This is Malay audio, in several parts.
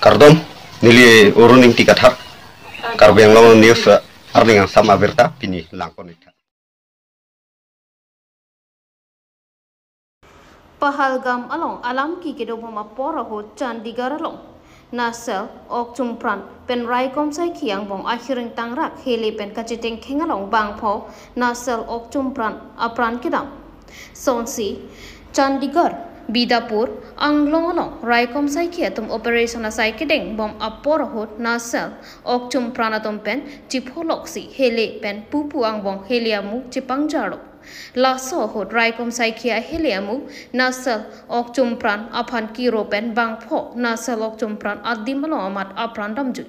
Kardom nili uruning tikathar karbeng long news arning ang sama berta pini langkon ita. Pahalgam along alam ki kedo mama pora ho Chandigarh along Nasel ok chumpran pen rai kom sai khiang bong akhiring tangrak hele pen kachiting khengalong bangpho Nasel ok chumpran apran kidam Sonsi Chandigarh Bidapur Anglong along Raikom sai khiatum operation asai kedeng bom apor hot Nasel ok chumpran atom pen chipholoksi hele pen pupu angbong heliamu chipangjaro Laso hot Raikom sai khia heliamu Nasel ok chumpran aphan kiro pen bangpho Nasel ok chumpran adim lo amat apran damju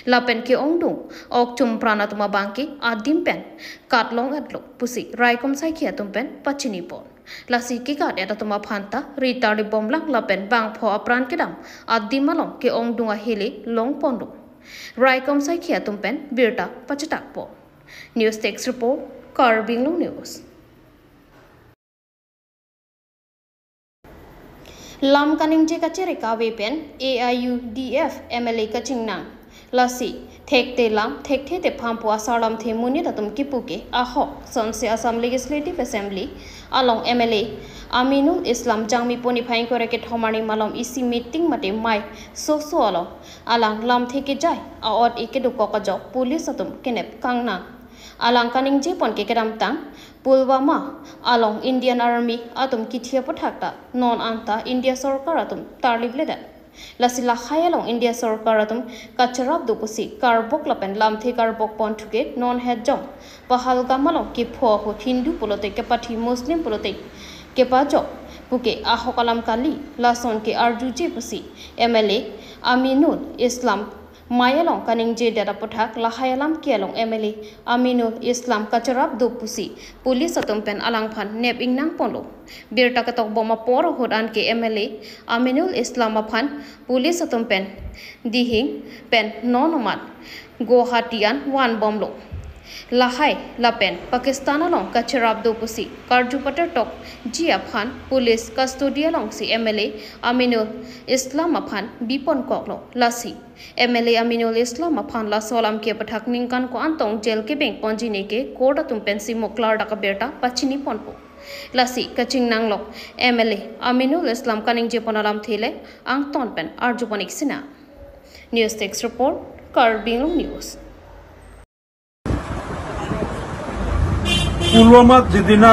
Lapen ke ongdung ok chumpran atuma bangki adim pen katlong atlo pusi Raikom sai khia tumpen pachini pon Lasi kikat eta tuma phanta rita di bom lang lapen bangpho apran kedam adim malong ke ongdung a heli long pondo Raikom sai khia tumpen birta pachitak po News Text Report Karbing News Lam kaning je kacere kawe pen AIUDF MLA kachingnang Lasi thek te lam thek the te phampu asalam the muni datum kipuke aho sonse Assam Legislative Assembly along MLA Aminul Islam jangmi poni phain kore ke thomani malom isi meeting mate mai so along alang lam theke jai aot eke du kokajok police atum kenep kangna alang kaning je pon ke kedam tang Pulwama along Indian Army atum kithia pathakta non anta India Sarkar atum tarlib ledan Lasila khayalong India Sarkar atum kacharab dupusi karbok lapen lamthi karbok pon thuke non head jong pahalgam along ki pho ho Hindu polote ke pathi Muslim polote ke pajo puke ahokalam kali lason ke arjuje pusi MLA Aminul Islam Mayalong kaning je data pothak lahayalam kialong MLA Aminul Islam kacharab dupusi police atumpen alangphan nep ingnang polo birta katok boma poro hodan ke MLA Aminul Islam aphan police atumpen dihing pen nonomat Guwahatian wan bomlo Lahai lapen Pakistan along kacharab dupusi karjupatar tok ji aphan police custody along si MLA Aminul Islam aphan bipon koklo lasi MLA Aminul Islam aphan la solam ke pathak ningkan ko antong jail ke bank ponji ne ke koda tumpen si moklar daka berta pachini ponpo lasi kaching nanglok MLA Aminul Islam kaning je ponalam thele ang tonpen arjuponik sina News Text Report Karbing News পুলৱামাত যেদিনা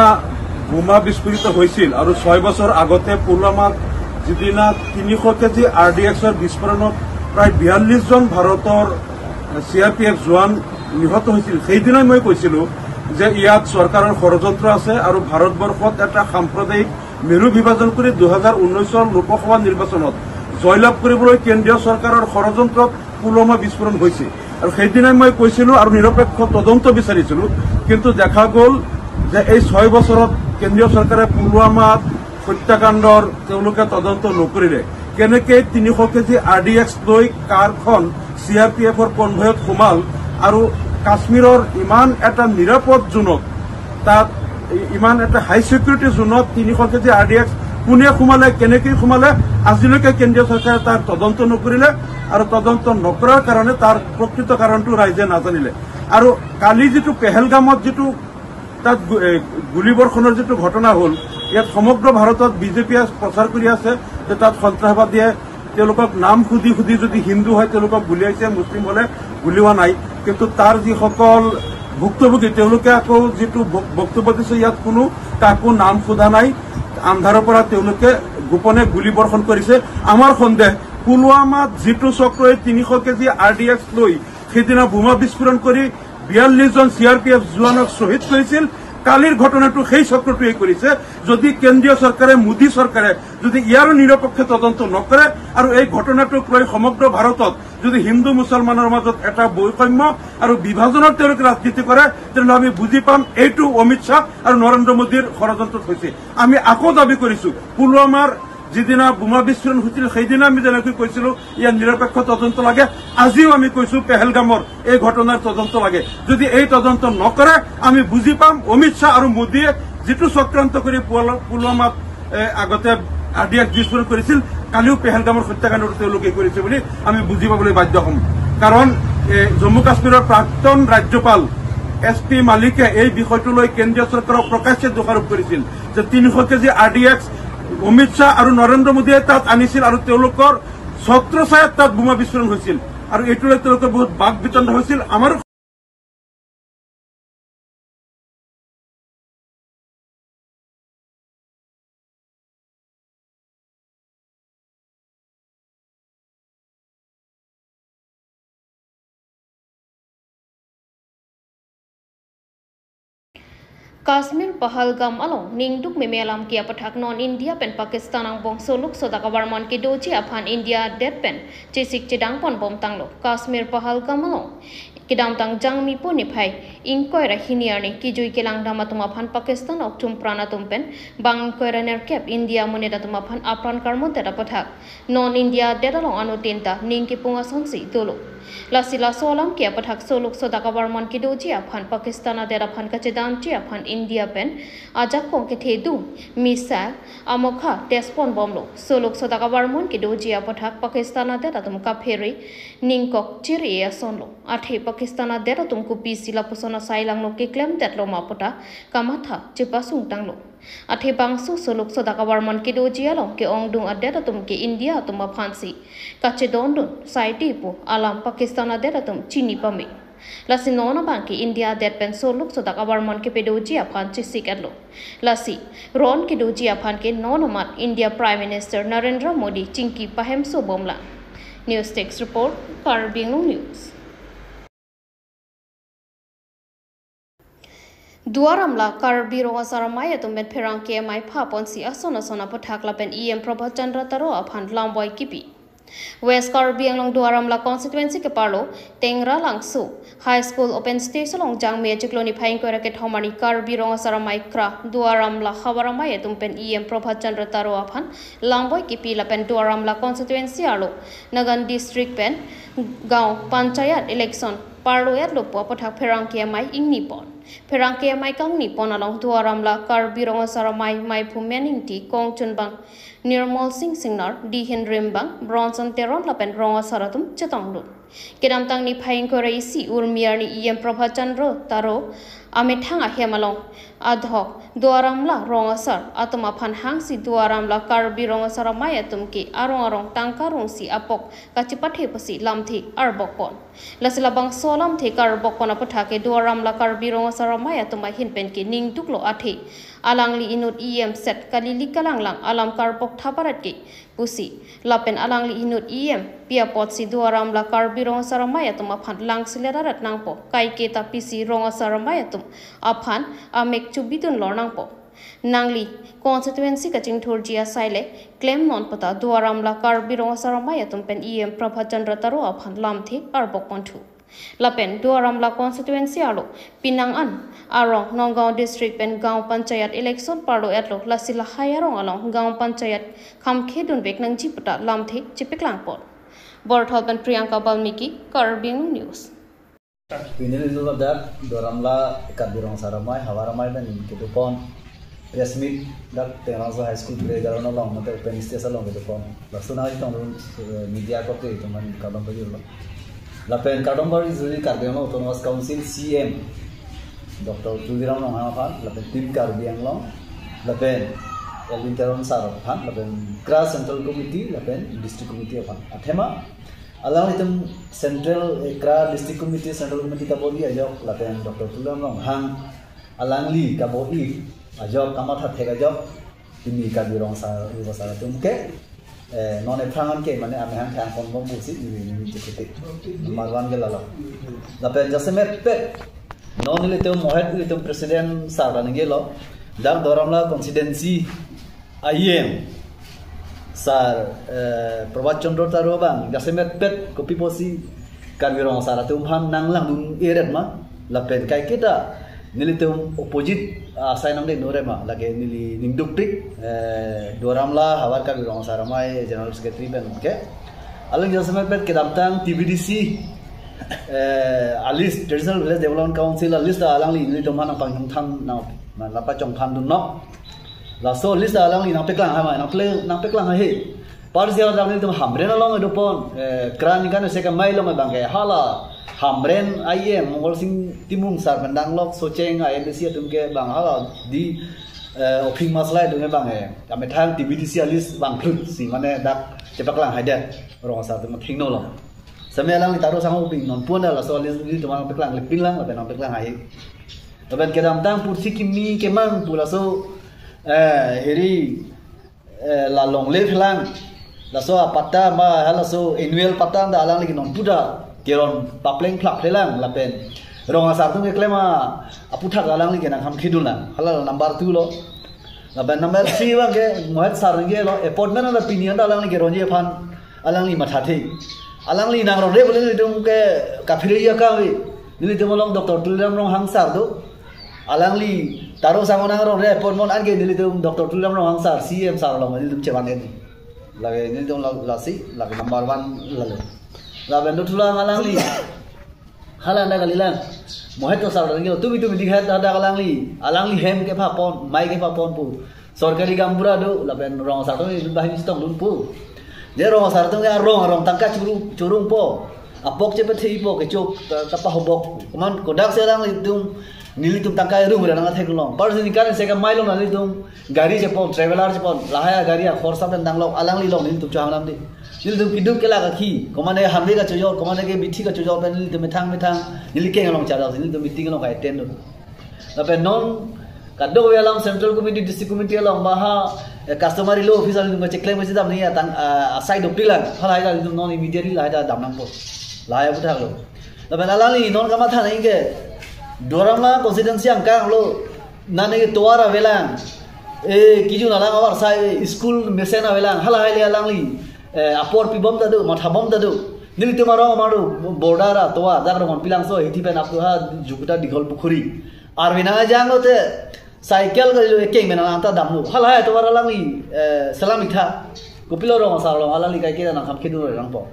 বোমা বিস্ফোৰিত হৈছিল আৰু 6 বছৰ আগতে পুলৱামাত যেদিনা 300 কেজি আৰডিএক্সৰ বিস্ফোৰণত প্ৰায় 42 জন ভাৰতৰ সিআৰপিএফ জোৱান নিহত হৈছিল সেইদিনাই মই কৈছিলো যে ইয়াত চৰকাৰৰ ষড়যন্ত্ৰ আছে আৰু ভাৰতবৰ্ষত এটা সাম্প্ৰদায়িক মেৰু বিভাজন কৰি 2019 লোকসভা নিৰ্বাচনত জয়লাভ কৰিবলৈ কেন্দ্ৰীয় চৰকাৰৰ ষড়যন্ত্ৰত পুলৱামা বিস্ফোৰণ হৈছিল আৰু সেইদিনাই মই কৈছিলো আৰু নিৰপেক্ষ তদন্ত বিচাৰিছিলো কিন্তু দেখা গ'ল যে এই 6 বছৰত কেন্দ্ৰীয় চৰকাৰে পুলৱামাত হত্যাকাণ্ডৰ তেওঁলোকে তদন্ত নকৰিলে কেনেকৈ 300 কেজি আৰডিএক্স লৈ কাৰখন সিআৰপিএফৰ কনভয়ত সোমাল আৰু কাশ্মীৰৰ ইমান এটা নিৰাপদ জোনত তাত ইমান এটা হাই সিকিউৰিটি জোনত 300 কেজি আৰডিএক্স কোনে সোমালে কেনেকৈ সোমালে আজিলৈকে কেন্দ্ৰীয় চৰকাৰে তাৰ তদন্ত নকৰিলে আৰু তদন্ত নকৰাৰ কাৰণে তাৰ প্ৰকৃত কাৰণটো ৰাইজে নাজানিলে আৰু কালি যেটো পেহেলগামত যেটো তাত গুলিবৰ্ষণৰ যেটো ঘটনা হ'ল ইয়াত সমগ্ৰ ভাৰতত বিজেপিয়ে প্ৰচাৰ কৰি আছে যে তাত সন্ত্ৰাসবাদীয়ে তেওঁলোকক নাম খুদি যদি হিন্দু হয় তেওঁলোকক গুলিয়াইছে মুছলিম হলে গুলিওৱা নাই কিন্তু তাৰ যিসকল ভুক্তভোগী তেওঁলোকে আকৌ যেটো বক্তব্য দিছে ইয়াত কোনো কাকো নাম খুদা নাই আন্ধাৰৰ পৰা তেওঁলোকে গোপনে গুলিবৰ্ষণ কৰিছে আমাৰ সন্দেহ পুলৱামাত যেটো চক্ৰই 300 কেজি আৰডিএক্স লৈ সেইদিনা বোমা বিস্ফোৰণ কৰি 42 জন সিআৰপিএফ জোৱানক শহীদ কৰিছিল কালিৰ ঘটনাটো সেই চক্ৰটোৱে কৰিছে যদি কেন্দ্ৰীয় চৰকাৰে মোদী চৰকাৰে যদি ইয়াৰ নিৰপেক্ষ তদন্ত নকৰে আৰু এই ঘটনাটোক লৈ সমগ্ৰ ভাৰতত যদি হিন্দু মুছলমানৰ মাজত এটা বৈষম্য আৰু বিভাজনৰ তেওঁলোকে ৰাজনীতি কৰে তেনে আমি বুজি পাম এইটো অমিত শাহ আৰু নৰেন্দ্ৰ মোদীৰ ষড়যন্ত্ৰত হৈছে আমি আকৌ দাবী কৰিছো পুলৱামাৰ যেদিনা বোমা বিস্ফোৰণ হৈছিল সেইদিনা আমি যেনেকৈ কৈছিলো ইয়াৰ নিৰপেক্ষ তদন্ত লাগে আজিও আমি কৈছো পেহেলগামৰ এই ঘটনাৰ তদন্ত লাগে যদি এই তদন্ত নকৰে আমি বুজি পাম অমিত শাহ আৰু মোদীয়ে যেটো চক্ৰান্ত কৰি পুলৱামাত আগতে RDX বিস্ফোরণ করেছিল কালিও পেহেলগামৰ হত্যাকাণ্ড তেওঁলোকে কৰিছে বুলি আমি বুজি পাবলৈ বাধ্য হ'ম কাৰণ জম্মু কাশ্মীৰৰ প্ৰাক্তন ৰাজ্যপাল SP মালিকে এই বিষয়টোলৈ কেন্দ্ৰীয় চৰকাৰক প্ৰকাশ্যে দোষাৰোপ কৰিছিল যে 300 কেজি RDX অমিত শ্বাহ আৰু নৰেন্দ্ৰ মোদীয়ে তাত আনিছিল আৰু তেওঁলোকৰ ছত্ৰছায়াত তাত বোমা বিস্ফোৰণ হৈছিল আৰু এইটোলৈ তেওঁলোকে বহুত বাক বিতণ্ড হৈছিল আমাৰ Kashmir Pahalgam along ningduk memelam kia pathak non India pen Pakistan ang bong soluk sodaka warman ki doji aphan India dead pen cisik cidang pon bom tanglo Kashmir Pahalgam along kidam tang jang mi po ni phai ingkoi ra hiniarni ki jui kelang dama tuma phan Pakistan ok tum prana tum pen bang koi ra ner kep India moneda tuma phan apran karmon tera pathak non India dead along anu tinta ning ki punga sonsi dolo lasila solam kia pathak soluk sodaka warman ki doji aphan Pakistan adera phan kachedam chi aphan India pen ajak pong ke thedu misa amokha tespon bomlo soluk sodaka warman ki doji apathak Pakistan adera tum ka pheri ningkok chiri asonlo athe Pakistan adera tum ku pisila pusona sailang no ke klem tetlo mapota kamatha chipasung tanglo athe bangsu soluk sodaka warman ki doji along ke ongdung adera tum ke India tum phansi kachedondun saiti po alam Pakistan adera tum chini pami lasi nona bangki India dead pen soluk sodaka warman ke pedoji aphan chisik atlo lasi ron ke doji aphan ke nona mat India Prime Minister Narendra Modi chingki pahem so bomla News Text Report Karbing News Duaramla Karbi ronga saramaya tumben perang ke mai pha ponsi asona sona pathak la pen EM Prabhat Chandra Taro aphan lamboy kipi West Karbi Anglong Duaramla constituency ke parlo Tengra Langsu High School Open Stage long jang me chikloni phaing ko raket homani Karbi ronga saramai kra Duaramla khawaramaya tumpen EM Prabhat Chandra Taro aphan lamboy kipi la pen Duaramla constituency alo Nagan district pen gaon panchayat election parlo yat lopo pathak perang ke mai ingni pon Perang ke mai kang ni pon along Duaramla Karbi ronga saramai mai phumening ti kong chunbang Nirmal Singh Singnar di Henrimbang Bronson Teron lapen ronga saratum chetanglu kedam tang ni phaing ko raisi urmiar ni EM Prabhat Chandra Taro amethanga hemalong adhok Duaramla ronga sar atuma phan hangsi Duaramla Karbi ronga saramai atum ki arong tangkarong si apok kachipathe pasi lamthi arbokon lasila bang solam the karbokon apathake Duaramla Karbi ronga saramai atuma hinpen ki ningtuklo athe alangli inut EM set kalili kalanglang alam karbok thaparat ki pusi lapen alangli inut EM pia pot si Duaramla Karbi ronga saramai atuma phan langsilerarat nangpo kai ke ta pisi ronga saramai atum aphan amek chubidun lornangpo nangli constituency kaching thurjia saile claim non pata Duaramla Karbi ronga saramai atum pen EM Prabhat Chandra Taro aphan lamthi arbok pontu lapen Duaramla constituency alo pinang an arong Nonggaon district pen gaon panchayat election parlo atlo lasila hayarong along gaon panchayat khamkhedun bek nang jipata lamthi chipiklang pon Borthol pen Priyanka Balmiki Karbing News Pinil result of that Duaramla Karbi ronga saramai hawaramai ben ketupon press meet that Tenasa High School play garon along mate open stage along ketupon lasuna itong media ko te ituman kadam bagi lo lapen kadam bagi zuri Karbi ronga autonomous council CM Dr. Tudiram long hafan lapen tim Karbi anglong lapen Elvin Teron Sarok han lapen Kras Central Committee lapen District Committee hafan athema alang item Central Kra District Committee Central Committee kabodi ajok lapen Dr. Tudiram long hang alang li kabodi ajok kamatha thega jok timi Karbi ronga saratum ke non eprangan ke mane ame hang thang kon bom busi ni tikiti marwan ge lala lapen jasemet pe non ile tem mohet ile tem president sarban ge lo dar Duaramla constituency IM sar Prabhat Chandra Taro bang jasemet pet kopi posi Karbi ronga saratum han nanglang dun eret ma lapen kai kita nilitum opposite asai namde norema lage nili ningduktik Duaramla hawar Karbi ronga saramai general secretary ben ke alang jasemet pet kedamtang TBDC alis traditional village development council alis da alang li nilitum han pang tham na lapa chong tham dun no la so list alang li nang peklang ha ma nang peklang ha he par sia dang ni tum hamren along do pon kran kan se ka mai long bang ke hala hamren IM mongol sing timung sar bandang lok so cheng ai besia tum ke bang hala di oping maslai do bang e kame thang TBDC list bang phut si mane dak cepaklang haida rong sar tum thingno long sampai alang taruh sama uping non pun adalah soal ini cuma peklang lepin lang tapi non peklang air tapi kita tentang kursi kimi kemang pula so heri la long lep lang la so pata ma hala so annual pata anda alang lagi non puda keron papleng plak lang lapen rong asar tu keklema aputhak alang lagi nak ham khidul lang hala number 2 lo lapen number 3 bang ke mohat sarang ke lo appointment ada pinian alang lagi ronje pan alang li mathati alang li nang ro re boleh dum ke kafiria ka we ni dum long doktor tulam rong hangsar do alang li taro sango nang ro re pon mon an ke ni dum doktor tulam rong hangsar CM sar long ni dum chewan ni lage ni dum la si lage number 1 la la ben do tulang alang li halan da kalilan mohet to sar ngi tu dikhat da alang li hem ke pha pon mai ke pha pon pu sorkari gambura do la ben rong sar to bahin stong lun pu dia rong sar tu kan rong tangka curung po apok cepet thi po ke cok tapa hobok man kodak serang litum nili tum tangka ru mura nang thek long par sin kan se ka mailong nali tum gari je po traveler je po lahaya gari a khorsa ben dang long alang li long nili tum chang nam di nili tum kiduk ke la ka khi komane hambe ka chojo komane ke bithi ka chojo ben nili tum methang nili ke ngalong cha nili tum bithi ngalong ka ten do tapi non kaddo alam central committee district committee alam baha customary law officer ni ngecek claim mesti dam ni tang side of pilang halai da non immediately lai da dam nang po lai puthak lo tapi alali non kama tha nahi ke dorama constituency angkang lo nane ke toara velang kiju nalang awar sai school mesena velang halai le alang li apor pibom da do mathabom da do nili tumaro maru bordara toa dak ron pilang so hiti pen apu ha jukuta digol pukhuri ar bina jangote cycle ka keng mena anta damnu halai to wara langi salami tha kupilo ro sa ro alang li kai ke na kham khidu rang po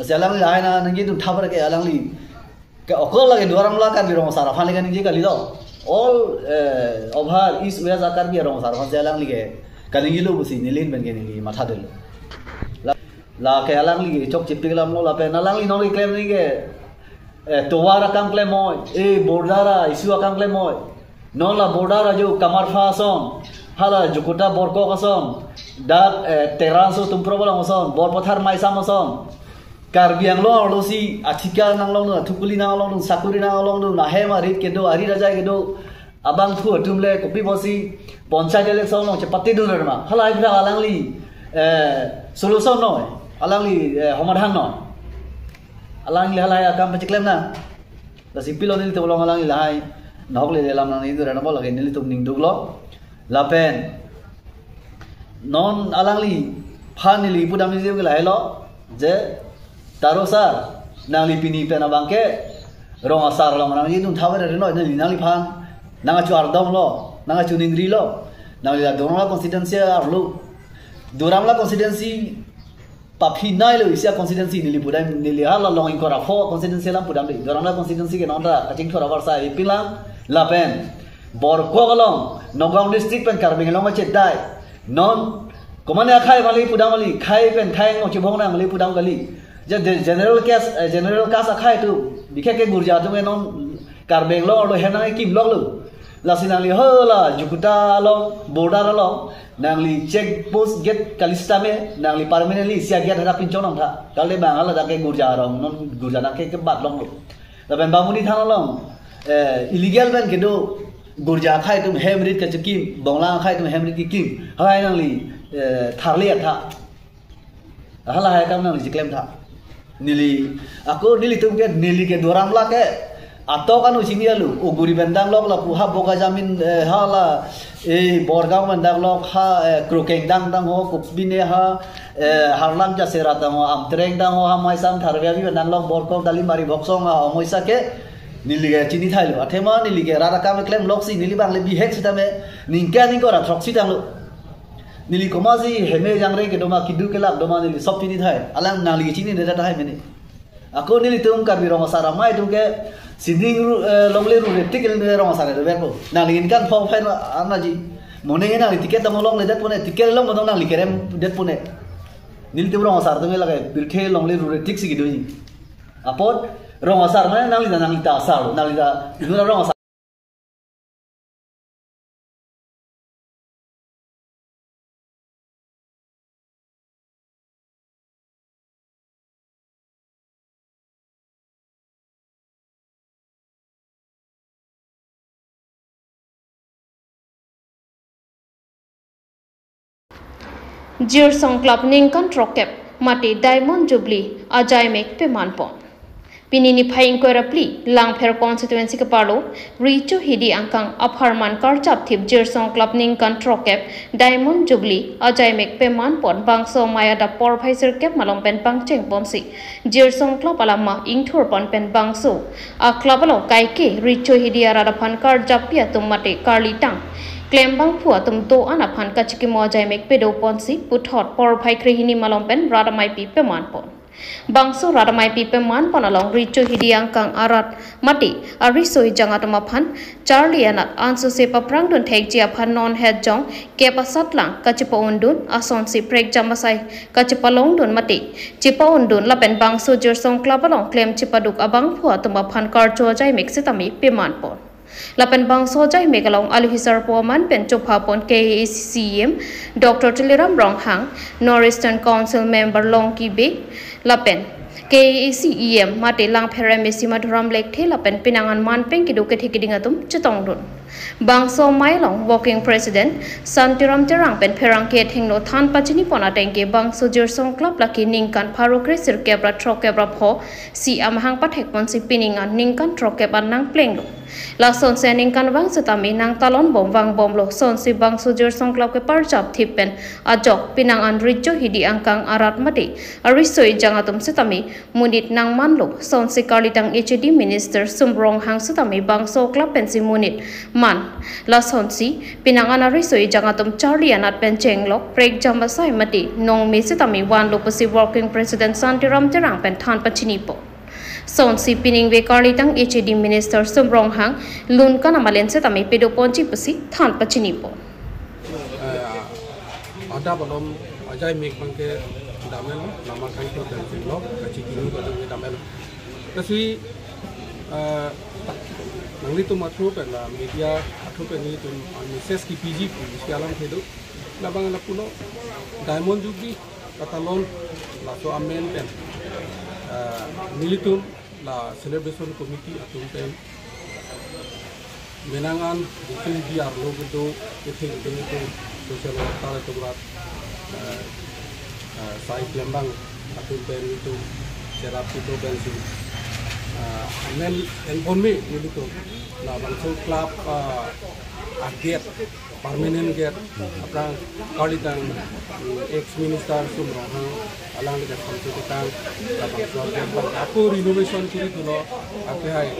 asalang li aina nangi tu thabar ke alang li ka okol lage duaram la kan bi ro sa ra phane kan ji ka li do all over east west akar bi ro sa ra alang li ke kaningi lo busi nilin ben ke ni matha del la ke alang li chok chip lam lo la pe alang li no li claim ni ke towara kam claim moy bordara isu akam claim moy non la bordara jo kamar fason hala jukuta borko kason dak teranso tum problem kason bor pothar mai samason karbiang lo si athika nang long thukuli nang long sakuri nang long na he marit ke do ari raja ke do abang thu tumle kopi bosi panchayat election long chepati do ma hala ibra alang li solution no alang li homadhan no alang li hala akam pachiklem na la sipilo ni to long alang li lai nok le lam nang ni do na bol ni tum ning duglo la pen non alang li phan ni li pudam ni ke lai lo je taro sar nang li pini pen abang ke rong asar long nang ni tum thawer re no ni nang li phan nang chu ardom lo nang chu ningri lo nang li la dorama constituency arlo doramla constituency papi nai lo isia constituency ni pudam ni li hala long in kora fo constituency lam pudam li doramla constituency ke nonda kaching thora varsa ipilang la pen bor ko galong nogong district pen karbing long che dai non komane khai mali pudam mali khai pen khai ngo chibong na mali pudam gali je general case khai tu dikhe ke gurja tu non karbing lo lo hena kim lo lo la sinang li hola jukuta lo border lo nang li check post get kalista me nang li permanently sia get hada pinchong nang tha kale bang ala da ke gurja rom non gurja na ke bat long lo la ben bamuni thang long illegal ban ke do gurja khai tum hemrit ka chikim bongla khai tum hemrit ki kim hai nang li tharli tha hala hai kam nang li claim tha nili aku nili tum ke nili ke doram la ke atau kan usini alu uguri bendang lok la puha boga jamin hala borgam bendang lok ha krokeng dang ho kupbine ha harlam ja sera dang ho amtreng dang ho ha maisam tharbe bi bendang lok borko dalimari boksong ha moisa ke niliga chini thailo athema niliga rara kam claim lok si nili bang le bi hek sita me ningka ning kora throk sita lo nili komaji heme jangre ke doma kidu ke lak doma nili sop chini thai alang nali chini ne ta hai meni aku nili tum kar bi rong sara mai tu ke sinding longle ru retik ne rong sara de verbo nali kan fo fain anaji mone na tiket dam long le dat pune tiket long modong na likerem det pune nil te rong asar dong lagai birthe long le rure tik sigi doji apot rong asar mana nang lita asar nang lita itu rong asar Jersong Club Ningkan Trokep Mati Diamond Jubilee Ajay Mek Pemanpon Pinini Phaing Korapli Langpher constituency Kapalo Richo Hidi Angkang Aparman Karchap Thip Jersong Club Ningkan Trokep Diamond Jubilee Ajay Mek Pemanpon Bangso Maya da Por Phaisir Kep Malong Pen Pangcheng Pomsi Jersong Club Alama Ingthur Pon Pen Bangso A Club Alo Kaike Richo Hidi Arada Phan Karchap Pia Tumate Karli Tang Klembang phua tum to ana phan kachiki mo jai mek pedo ponsi puthot por phai krihini malompen radamai pi peman pon bangso radamai pi peman pon along richo hidiang kang arat mati arisoi jangatuma phan charlie anat ansu se paprang dun thek jia phan non head jong kepa satlang kachipa undun ason si prek jamasai kachipa long dun mati chipa undun lapen bangso jersong club along klem chipaduk abang phua tuma phan karcho jai mek sitami peman pon Lapan bangso jai megalong alhisar poman pen chopapon KACM Dr. Tiliram Ronghang Northeastern Council member Long Kibe Lapen KACM mate lang peramesi madhuram lekhe lapen pinangan manpeng kiduke thikidingatum chitongdun bangso mailong working president Santiram Terang pen perang ke thingno than pachini pona tengke bangso jersong club laki ningkan pharokre sirkebra trokebra pho si amhang pathek ponsi piningan ningkan trokeban nang plenglo la son se ningkan wang setami nang talon bom lo son si bangso jersong club ke parjap thipen ajok pinangan rijo hidi angkang arat mati arisoi jangatum setami munit nang manlo son si karlitang HD minister Sumbrong hang setami bangso club pensi munit man la son si pinangan arisoi jangatum Charlie anat pencheng lok prek jambasai mati nong mi setami wan lo pasi working president Santiram Terang pen than pachini po son si pining ve karlitang HD minister Sumbrong hang lun kana malen setami pedo ponchi pasi than pachini po ada belum ajai mek bangke damel nama kan to dan lo kaci kini ko dang damel kasi nang itu matru pen la media athu pen ni tum message ki PG sialam thedo labang la puno Diamond Jubilee katalon la to amen pen militum la celebration committee atum pen menangan bukan biar lo gitu itu social worker itu berat saya Klembang atum pen itu serap itu bensin men enponme itu la bangso club aget permanent get apra kalitang ex minister Sumbrong alang dekat konstitutan la bangso aku renovation kiri dulu aku hai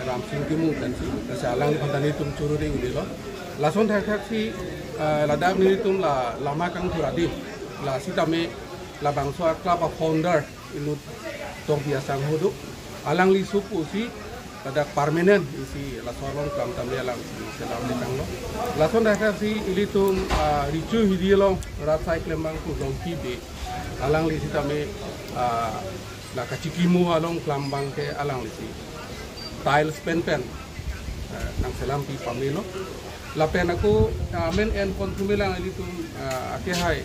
ram singkimu dan si alang pandani tum cururi udilo lason thak si ladak ni tum la lama kang turadi la sitame la bangso club founder ilu tong biasa hoduk alang li supu si pada permanent isi la sorong kam tamle alang selam ni tanglo la son dah si ilitum ricu hidielo ratsai Klembang ku long kibe alang li si tame la kacikimu along Klembang ke alang li si tiles pen nang selam pi pamelo la pen aku men en kontumelang ilitum ake hai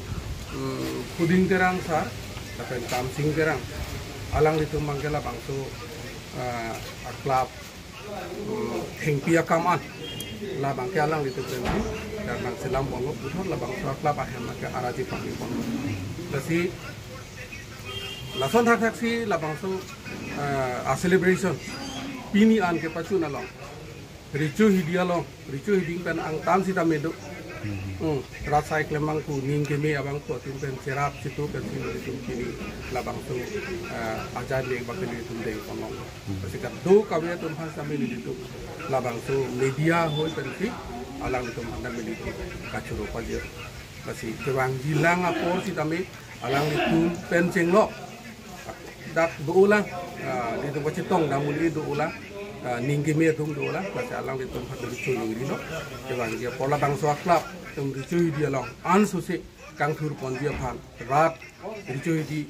puding terang sar la pen tam sing terang alang li tum mangkela bangso club hengpia kaman la bangke alang itu berhenti dan nang selam bongo putar la bangso club akhir maka araji pangi bongo jadi la son thak si la bangso a celebration pini an ke pacu na long ricu hiding pen ang tam si tamedo rasai Klembang ku ning keme abang ko tim pen serap situ pen itu kini la bangso ajar le bakali tum dei pamong pasikat do kawe tum han sambil itu la bangso media hoi pen ti alang tum handang meli kacuro paje basi kewang gilang apor si tame alang itu pen chenglok dak do ulang itu bacitong damuli do ulang ninggime tum do la alang di tum hatu chui ni no dewan dia pola bangsa club tum chui dia long an su se kang thur pon dia phan rat chui di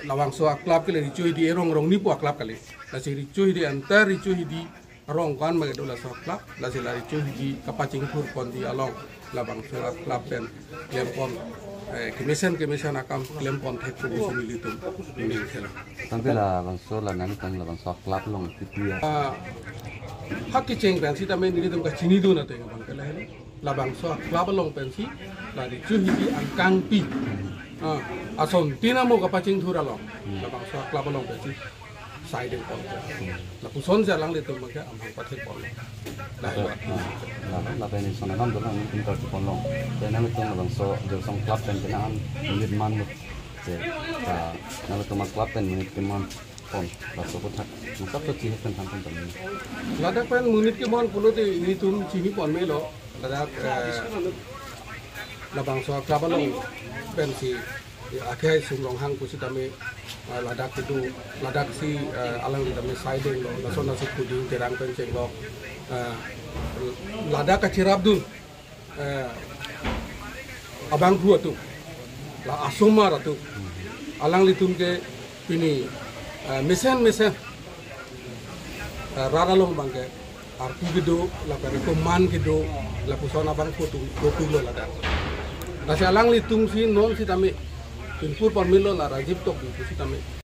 lawang so club ke le chui di rong rong ni po club kali la se chui di antar chui di rong kan ma do la so club la se la chui di kapacing thur pon dia long la bangsa club pen lem pon kemisan akam lem pon thek ku su ni tum ni khela tanpe la bangso la nang tang la bangso club long tipia hak ki cheng ben si ta me ni tum ka chini do na te bang ka la la bangso club long pen si la di chu hi di ang kang pi asom tina mo ka paching thura long la bangso club long pen si sai den pon la pu son ja lang le tum ma ka am pa thek pon la pe ni sona nam do lang ni tar pon long te nang tong la bangso jo song club pen ke nan ni man mo te nang tong ma club pen ni ke man pon la so ko thak mo sap to chi pen tham pon tam ni la da pen munit ke mon pulo te ni tum chi ni pon me lo la da la bangso club long pen si akhir sung long hang ku si tame ladak itu ladak si alang di tame siding lo la sona si kuding terang pen ceng lo ladak ka cirap dun abang dua tu la asuma ratu alang litum ke pini mesen rara long bangke artu gido la ka man gido la pusona bang foto do lo ladak la si alang litum si non si tame Pinpur pon milo la rajib tok di si tame